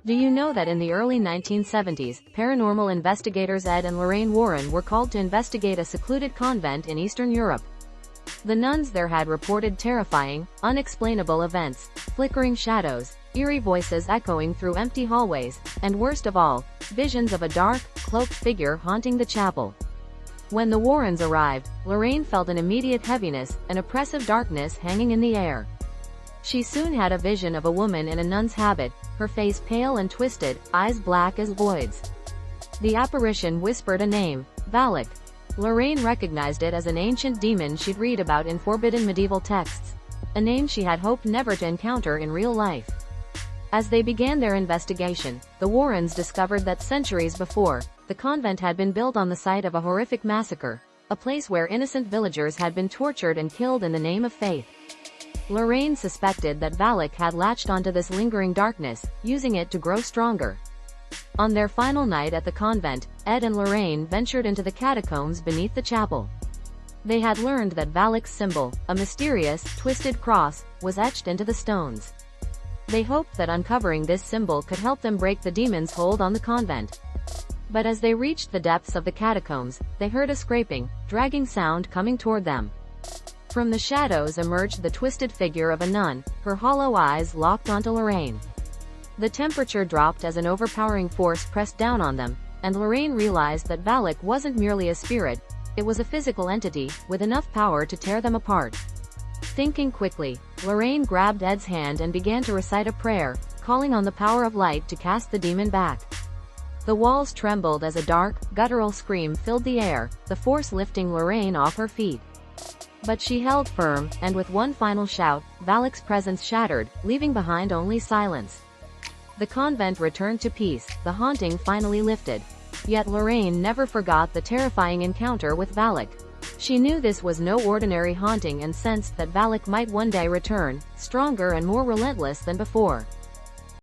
Do you know that in the early 1970s, paranormal investigators Ed and Lorraine Warren were called to investigate a secluded convent in Eastern Europe? The nuns there had reported terrifying, unexplainable events, flickering shadows, eerie voices echoing through empty hallways, and worst of all, visions of a dark, cloaked figure haunting the chapel. When the Warrens arrived, Lorraine felt an immediate heaviness, an oppressive darkness hanging in the air. She soon had a vision of a woman in a nun's habit, her face pale and twisted, eyes black as voids. The apparition whispered a name, Valak. Lorraine recognized it as an ancient demon she'd read about in forbidden medieval texts, a name she had hoped never to encounter in real life. As they began their investigation, the Warrens discovered that centuries before, the convent had been built on the site of a horrific massacre, a place where innocent villagers had been tortured and killed in the name of faith. Lorraine suspected that Valak had latched onto this lingering darkness, using it to grow stronger. On their final night at the convent, Ed and Lorraine ventured into the catacombs beneath the chapel. They had learned that Valak's symbol, a mysterious, twisted cross, was etched into the stones. They hoped that uncovering this symbol could help them break the demon's hold on the convent. But as they reached the depths of the catacombs, they heard a scraping, dragging sound coming toward them. From the shadows emerged the twisted figure of a nun, her hollow eyes locked onto Lorraine. The temperature dropped as an overpowering force pressed down on them, and Lorraine realized that Valak wasn't merely a spirit, it was a physical entity, with enough power to tear them apart. Thinking quickly, Lorraine grabbed Ed's hand and began to recite a prayer, calling on the power of light to cast the demon back. The walls trembled as a dark, guttural scream filled the air, the force lifting Lorraine off her feet. But she held firm, and with one final shout, Valak's presence shattered, leaving behind only silence. The convent returned to peace, the haunting finally lifted. Yet Lorraine never forgot the terrifying encounter with Valak. She knew this was no ordinary haunting and sensed that Valak might one day return, stronger and more relentless than before.